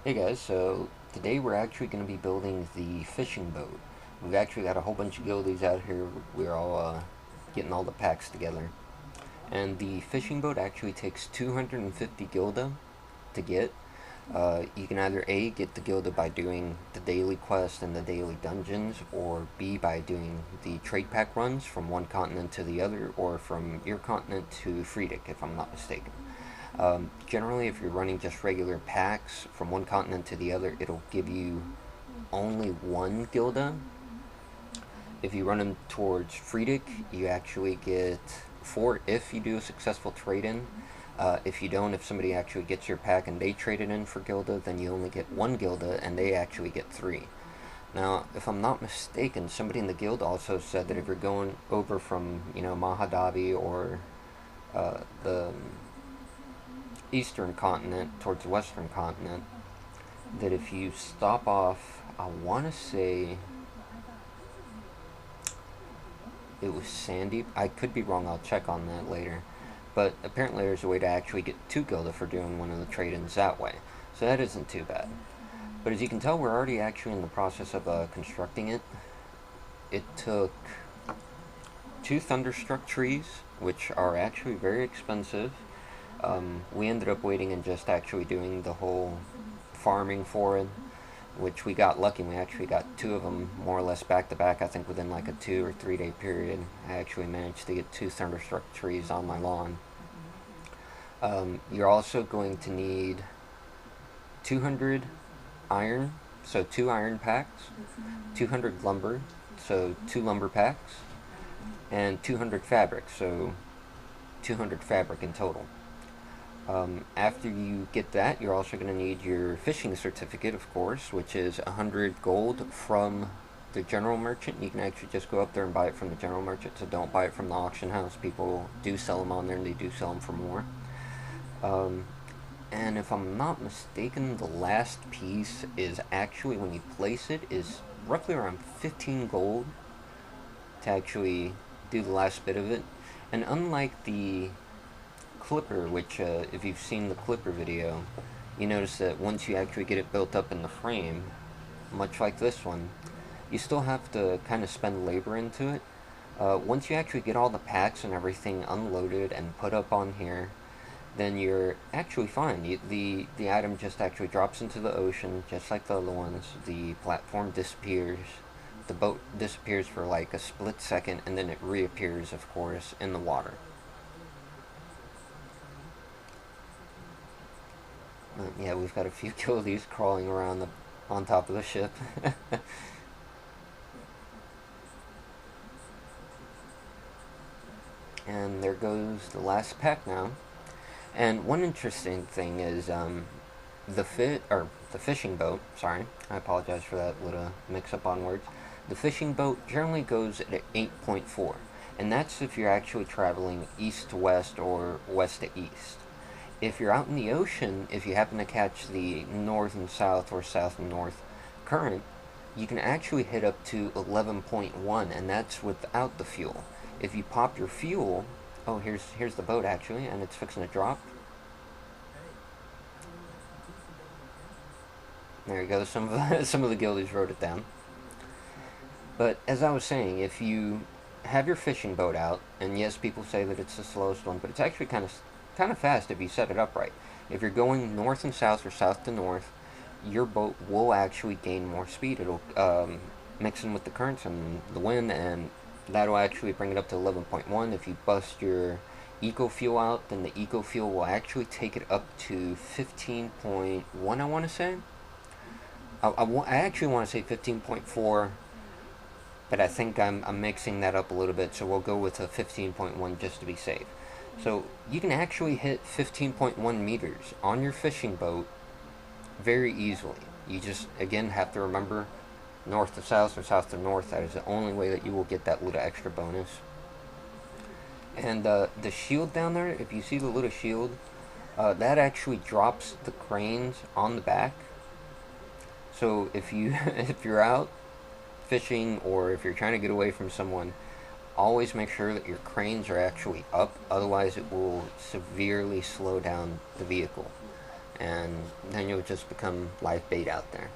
Hey guys, so today we're actually going to be building the fishing boat. We've actually got a whole bunch of guildies out here. We're all getting all the packs together. And the fishing boat actually takes 250 gilda to get. You can either A, get the gilda by doing the daily quest and the daily dungeons, or B, by doing the trade pack runs from one continent to the other, or from your continent to Friedek, if I'm not mistaken. Generally, if you're running just regular packs from one continent to the other, it'll give you only one gilda. If you run them towards Friedek, you actually get four if you do a successful trade-in. If you don't, if somebody actually gets your pack and they trade it in for gilda, then you only get one gilda and they actually get three. Now, if I'm not mistaken, somebody in the guild also said that if you're going over from, Mahadavi or the eastern continent towards the western continent, that if you stop off, I want to say it was Sandy. I could be wrong, I'll check on that later. But apparently there's a way to actually get 2 gilda for doing one of the trade-ins that way. So that isn't too bad. But as you can tell, we're already actually in the process of constructing it. It took 2 thunderstruck trees, which are actually very expensive. We ended up waiting and just actually doing the whole farming for it, which we got lucky. We actually got 2 of them more or less back to back. I think within like a 2 or 3 day period, I actually managed to get 2 thunderstruck trees on my lawn. You're also going to need 200 iron, so 2 iron packs, 200 lumber, so 2 lumber packs, and 200 fabric, so 200 fabric in total. After you get that, you're also going to need your fishing certificate, of course, which is 100 gold from the general merchant. You can actually just go up there and buy it from the general merchant, so don't buy it from the auction house. People do sell them on there, and they do sell them for more. Um, and if I'm not mistaken, the last piece is actually, when you place it, is roughly around 15 gold to actually do the last bit of it. And unlike the clipper, which if you've seen the clipper video, you notice that once you actually get it built up in the frame, much like this one, you still have to kind of spend labor into it. Once you actually get all the packs and everything unloaded and put up on here, then you're actually fine. The item just actually drops into the ocean, just like the other ones. The platform disappears. The boat disappears for like a split second, and then it reappears, of course, in the water. Yeah, we've got a few guildies crawling around on top of the ship. And there goes the last pack now. And one interesting thing is the fishing boat. Sorry, I apologize for that little mix-up on words. The fishing boat generally goes at 8.4, and that's if you're actually traveling east to west or west to east. If you're out in the ocean, if you happen to catch the north and south or south and north current, you can actually hit up to 11.1, and that's without the fuel. If you pop your fuel, oh, here's the boat actually, and it's fixing to drop. There you go. Some of some of the guildies wrote it down. But as I was saying, if you have your fishing boat out, and yes, people say that it's the slowest one, but it's actually kind of fast if you set it up right. If you're going north and south or south to north, your boat will actually gain more speed. It'll mix in with the currents and the wind, and that'll actually bring it up to 11.1. If you bust your eco fuel out, then the eco fuel will actually take it up to 15.1, I want to say. I actually want to say 15.4, but I think I'm mixing that up a little bit, so we'll go with a 15.1 just to be safe. So you can actually hit 15.1 meters on your fishing boat very easily. You just, again, have to remember north to south or south to north. That is the only way that you will get that little extra bonus. And the shield down there, if you see the little shield, that actually drops the cranes on the back. So if if you're out fishing, or if you're trying to get away from someone, always make sure that your cranes are actually up, otherwise it will severely slow down the vehicle. and then you'll just become live bait out there.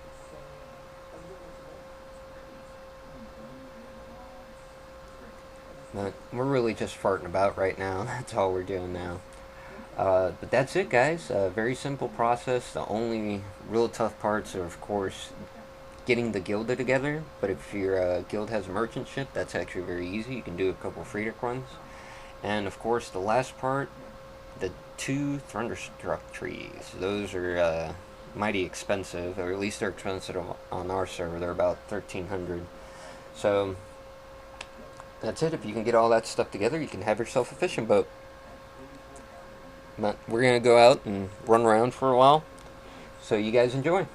But we're really just farting about right now. That's all we're doing now. But that's it, guys. Very simple process. The only real tough parts are, of course, getting the guild together. But if your guild has a merchant ship, that's actually very easy. You can do a couple Friedrich runs. And of course, the last part, the 2 Thunderstruck trees. Those are mighty expensive, or at least they're expensive on our server. They're about 1,300. So that's it. If you can get all that stuff together, you can have yourself a fishing boat. But we're gonna go out and run around for a while. So you guys enjoy.